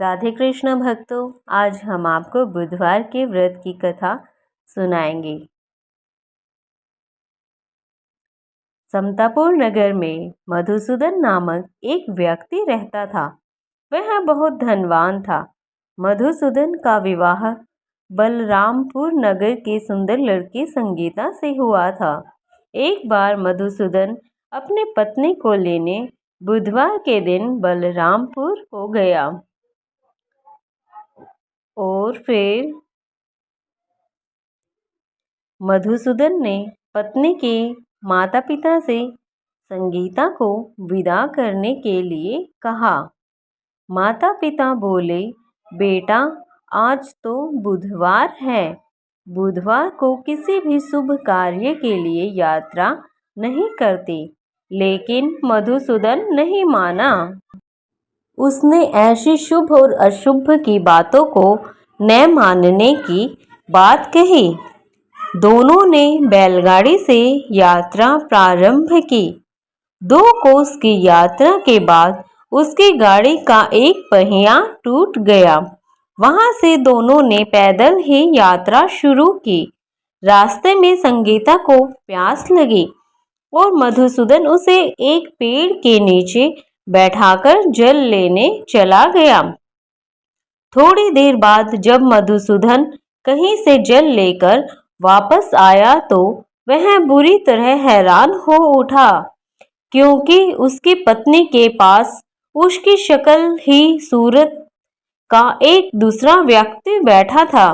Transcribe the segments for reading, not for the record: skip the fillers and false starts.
राधे कृष्ण भक्तों, आज हम आपको बुधवार के व्रत की कथा सुनाएंगे। समतापुर नगर में मधुसूदन नामक एक व्यक्ति रहता था। वह बहुत धनवान था। मधुसूदन का विवाह बलरामपुर नगर के सुंदर लड़की संगीता से हुआ था। एक बार मधुसूदन अपनी पत्नी को लेने बुधवार के दिन बलरामपुर को गया और फिर मधुसूदन ने पत्नी के माता पिता से संगीता को विदा करने के लिए कहा। माता पिता बोले, बेटा आज तो बुधवार है, बुधवार को किसी भी शुभ कार्य के लिए यात्रा नहीं करते। लेकिन मधुसूदन नहीं माना। उसने ऐसी शुभ और अशुभ की बातों को न मानने की बात कही। दोनों ने बैलगाड़ी से यात्रा प्रारंभ की। 2 कोस की यात्रा के बाद उसकी गाड़ी का एक पहिया टूट गया। वहां से दोनों ने पैदल ही यात्रा शुरू की। रास्ते में संगीता को प्यास लगी और मधुसूदन उसे एक पेड़ के नीचे बैठाकर जल लेने चला गया। थोड़ी देर बाद जब मधुसूदन कहीं से जल लेकर वापस आया तो वह बुरी तरह हैरान हो उठा, क्योंकि उसकी पत्नी के पास उसकी शक्ल ही सूरत का एक दूसरा व्यक्ति बैठा था।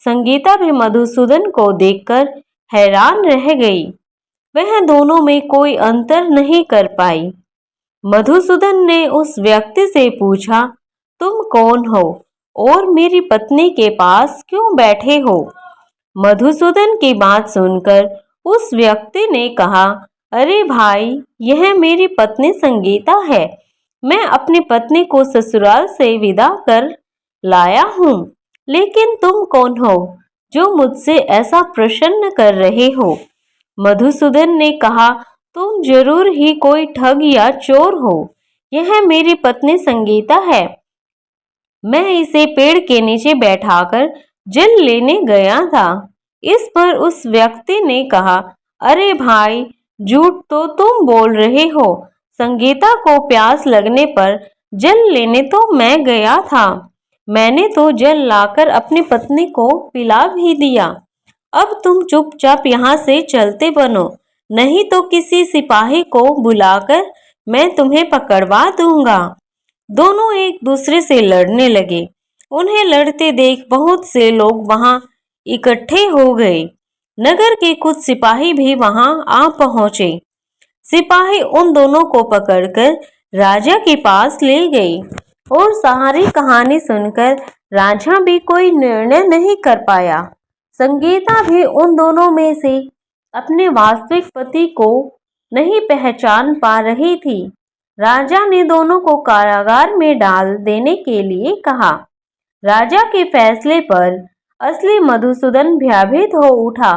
संगीता भी मधुसूदन को देखकर हैरान रह गई। वह दोनों में कोई अंतर नहीं कर पाई। मधुसूदन ने उस व्यक्ति से पूछा, तुम कौन हो और मेरी पत्नी के पास क्यों बैठे हो? मधुसूदन की बात सुनकर उस व्यक्ति ने कहा, अरे भाई, यह मेरी पत्नी संगीता है। मैं अपनी पत्नी को ससुराल से विदा कर लाया हूँ। लेकिन तुम कौन हो जो मुझसे ऐसा प्रश्न कर रहे हो? मधुसूदन ने कहा, तुम जरूर ही कोई ठग या चोर हो। यह मेरी पत्नी संगीता है। मैं इसे पेड़ के नीचे बैठाकर जल लेने गया था। इस पर उस व्यक्ति ने कहा, अरे भाई, झूठ तो तुम बोल रहे हो। संगीता को प्यास लगने पर जल लेने तो मैं गया था। मैंने तो जल लाकर अपनी पत्नी को पिला भी दिया। अब तुम चुपचाप यहाँ से चलते बनो, नहीं तो किसी सिपाही को बुलाकर मैं तुम्हें पकड़वा दूंगा। दोनों एक दूसरे से लड़ने लगे। उन्हें लड़ते देख बहुत से लोग वहां इकट्ठे हो गए। नगर के कुछ सिपाही भी वहां आ पहुंचे। सिपाही उन दोनों को पकड़कर राजा के पास ले गए और सारी कहानी सुनकर राजा भी कोई निर्णय नहीं कर पाया। संगीता भी उन दोनों में से अपने वास्तविक पति को नहीं पहचान पा रही थी। राजा ने दोनों को कारागार में डाल देने के लिए कहा। राजा के फैसले पर असली मधुसूदन भयभीत हो उठा।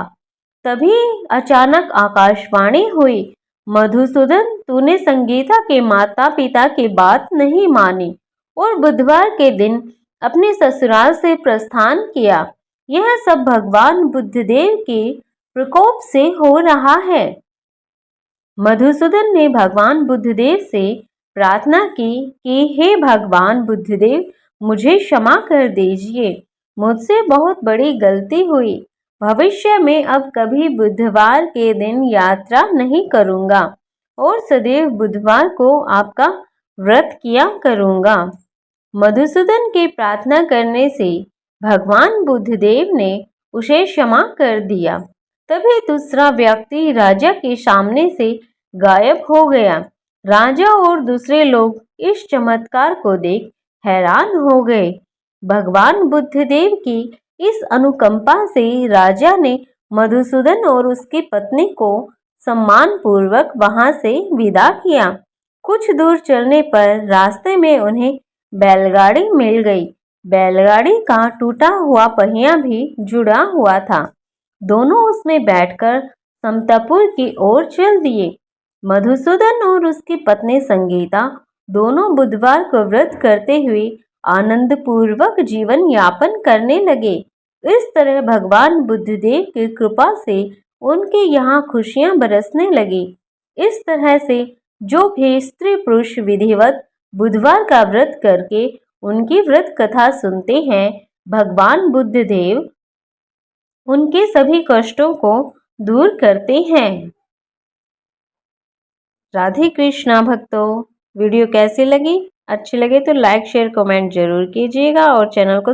तभी अचानक आकाशवाणी हुई, मधुसूदन, तूने संगीता के माता पिता की बात नहीं मानी और बुधवार के दिन अपने ससुराल से प्रस्थान किया। यह सब भगवान बुद्धदेव के प्रकोप से हो रहा है। मधुसूदन ने भगवान बुद्धदेव से प्रार्थना की कि हे भगवान बुद्धदेव, मुझे क्षमा कर दीजिए। मुझसे बहुत बड़ी गलती हुई। भविष्य में अब कभी बुधवार के दिन यात्रा नहीं करूंगा और सदैव बुधवार को आपका व्रत किया करूंगा। मधुसूदन के प्रार्थना करने से भगवान बुद्धदेव ने उसे क्षमा कर दिया। तभी दूसरा व्यक्ति राजा के सामने से गायब हो गया। राजा और दूसरे लोग इस चमत्कार को देख हैरान हो गए। भगवान बुद्धदेव की इस अनुकंपा से राजा ने मधुसूदन और उसकी पत्नी को सम्मान पूर्वक वहां से विदा किया। कुछ दूर चलने पर रास्ते में उन्हें बैलगाड़ी मिल गई। बैलगाड़ी का टूटा हुआ पहिया भी जुड़ा हुआ था। दोनों उसमें बैठकर समतापुर की ओर चल दिए। मधुसूदन और उसकी पत्नी संगीता दोनों बुधवार को व्रत करते हुए आनंद पूर्वक जीवन यापन करने लगे। इस तरह भगवान बुद्धदेव की कृपा से उनके यहाँ खुशियाँ बरसने लगी। इस तरह से जो भी स्त्री पुरुष विधिवत बुधवार का व्रत करके उनकी व्रत कथा सुनते हैं, भगवान बुद्धदेव उनके सभी कष्टों को दूर करते हैं। राधे कृष्णा भक्तों, वीडियो कैसी लगी? अच्छी लगे तो लाइक शेयर कमेंट जरूर कीजिएगा और चैनल को